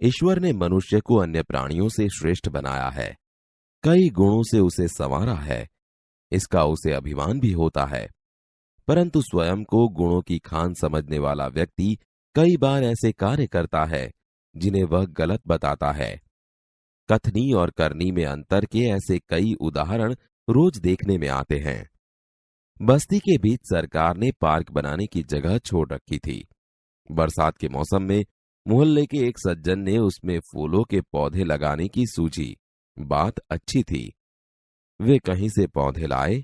ईश्वर ने मनुष्य को अन्य प्राणियों से श्रेष्ठ बनाया है, कई गुणों से उसे संवारा है। इसका उसे अभिमान भी होता है, परंतु स्वयं को गुणों की खान समझने वाला व्यक्ति कई बार ऐसे कार्य करता है जिन्हें वह गलत बताता है। कथनी और करनी में अंतर के ऐसे कई उदाहरण रोज देखने में आते हैं। बस्ती के बीच सरकार ने पार्क बनाने की जगह छोड़ रखी थी। बरसात के मौसम में मोहल्ले के एक सज्जन ने उसमें फूलों के पौधे लगाने की सूझी। बात अच्छी थी। वे कहीं से पौधे लाए,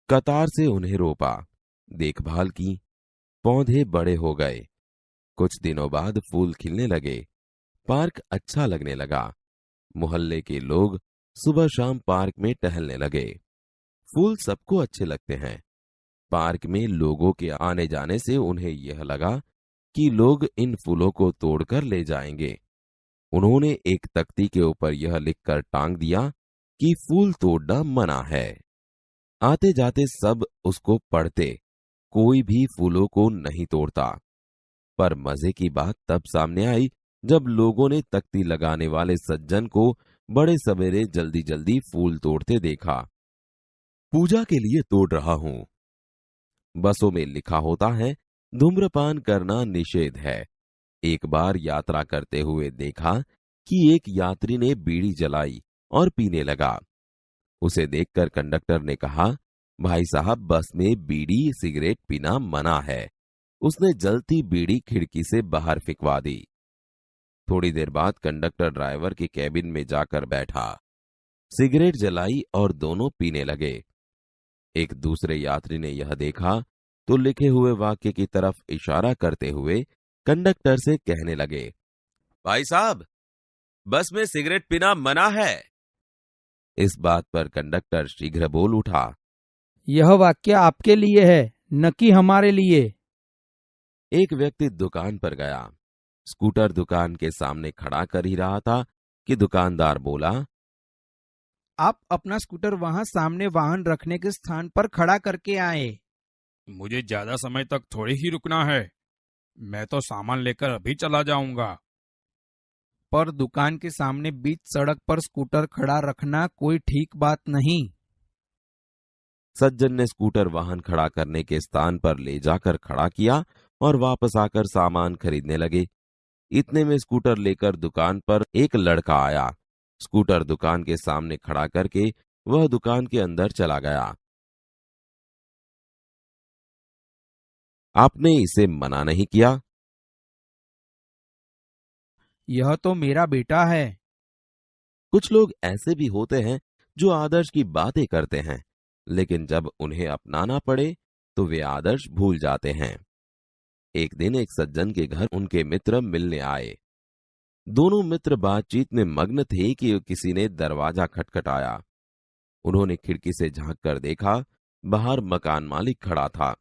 कतार से उन्हें रोपा, देखभाल की, पौधे बड़े हो गए। कुछ दिनों बाद फूल खिलने लगे, पार्क अच्छा लगने लगा। मोहल्ले के लोग सुबह शाम पार्क में टहलने लगे। फूल सबको अच्छे लगते हैं। पार्क में लोगों के आने जाने से उन्हें यह लगा कि लोग इन फूलों को तोड़कर ले जाएंगे। उन्होंने एक तख्ती के ऊपर यह लिखकर टांग दिया कि फूल तोड़ना मना है। आते जाते सब उसको पढ़ते, कोई भी फूलों को नहीं तोड़ता। पर मजे की बात तब सामने आई जब लोगों ने तख्ती लगाने वाले सज्जन को बड़े सवेरे जल्दी जल्दी फूल तोड़ते देखा। पूजा के लिए तोड़ रहा हूं। बसों में लिखा होता है धूम्रपान करना निषेध है। एक बार यात्रा करते हुए देखा कि एक यात्री ने बीड़ी जलाई और पीने लगा। उसे देखकर कंडक्टर ने कहा, भाई साहब, बस में बीड़ी सिगरेट पीना मना है। उसने जलती बीड़ी खिड़की से बाहर फिकवा दी। थोड़ी देर बाद कंडक्टर ड्राइवर के कैबिन में जाकर बैठा, सिगरेट जलाई और दोनों पीने लगे। एक दूसरे यात्री ने यह देखा तो लिखे हुए वाक्य की तरफ इशारा करते हुए कंडक्टर से कहने लगे, भाई साहब, बस में सिगरेट पीना मना है। इस बात पर कंडक्टर शीघ्र बोल उठा, यह वाक्य आपके लिए है, न कि हमारे लिए। एक व्यक्ति दुकान पर गया। स्कूटर दुकान के सामने खड़ा कर ही रहा था कि दुकानदार बोला, आप अपना स्कूटर वहां सामने वाहन रखने के स्थान पर खड़ा करके आए। मुझे ज्यादा समय तक थोड़ी ही रुकना है, मैं तो सामान लेकर अभी चला जाऊंगा। पर दुकान के सामने बीच सड़क पर स्कूटर खड़ा रखना कोई ठीक बात नहीं। सज्जन ने स्कूटर वाहन खड़ा करने के स्थान पर ले जाकर खड़ा किया और वापस आकर सामान खरीदने लगे। इतने में स्कूटर लेकर दुकान पर एक लड़का आया। स्कूटर दुकान के सामने खड़ा करके वह दुकान के अंदर चला गया। आपने इसे मना नहीं किया? यह तो मेरा बेटा है। कुछ लोग ऐसे भी होते हैं जो आदर्श की बातें करते हैं, लेकिन जब उन्हें अपनाना पड़े तो वे आदर्श भूल जाते हैं। एक दिन एक सज्जन के घर उनके मित्र मिलने आए। दोनों मित्र बातचीत में मग्न थे कि किसी ने दरवाजा खटखटाया। उन्होंने खिड़की से झांक कर देखा, बाहर मकान मालिक खड़ा था,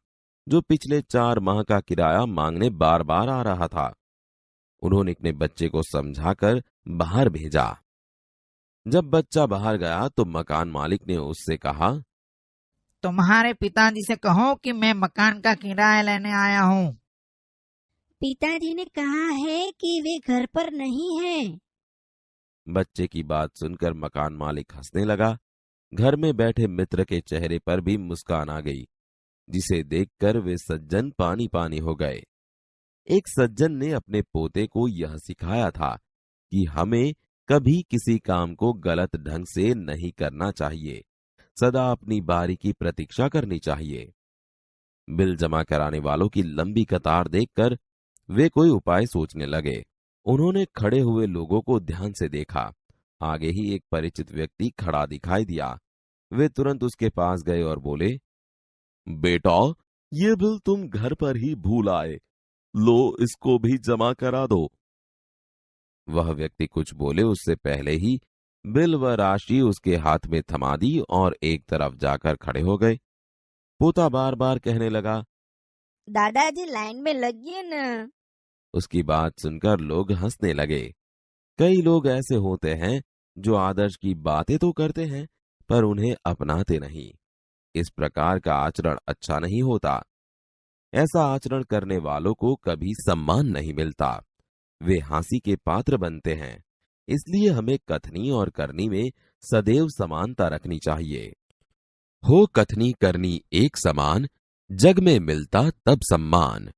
जो पिछले 4 माह का किराया मांगने बार बार आ रहा था। उन्होंने अपने बच्चे को समझाकर बाहर भेजा। जब बच्चा बाहर गया तो मकान मालिक ने उससे कहा, तुम्हारे पिताजी से कहो कि मैं मकान का किराया लेने आया हूँ। पिताजी ने कहा है कि वे घर पर नहीं हैं। बच्चे की बात सुनकर मकान मालिक हंसने लगा। घर में बैठे मित्र के चेहरे पर भी मुस्कान आ गई, जिसे देखकर वे सज्जन पानी पानी हो गए। एक सज्जन ने अपने पोते को यह सिखाया था कि हमें कभी किसी काम को गलत ढंग से नहीं करना चाहिए, सदा अपनी बारी की प्रतीक्षा करनी चाहिए। बिल जमा कराने वालों की लंबी कतार देखकर वे कोई उपाय सोचने लगे। उन्होंने खड़े हुए लोगों को ध्यान से देखा। आगे ही एक परिचित व्यक्ति खड़ा दिखाई दिया। वे तुरंत उसके पास गए और बोले, बेटा, ये बिल तुम घर पर ही भूल आए, लो इसको भी जमा करा दो। वह व्यक्ति कुछ बोले उससे पहले ही बिल व राशि उसके हाथ में थमा दी और एक तरफ जाकर खड़े हो गए। पोता बार बार कहने लगा, दादाजी लाइन में लगिए न। उसकी बात सुनकर लोग हंसने लगे। कई लोग ऐसे होते हैं जो आदर्श की बातें तो करते हैं पर उन्हें अपनाते नहीं। इस प्रकार का आचरण अच्छा नहीं होता। ऐसा आचरण करने वालों को कभी सम्मान नहीं मिलता। वे हंसी के पात्र बनते हैं। इसलिए हमें कथनी और करनी में सदैव समानता रखनी चाहिए। हो कथनी करनी एक समान, जग में मिलता तब सम्मान।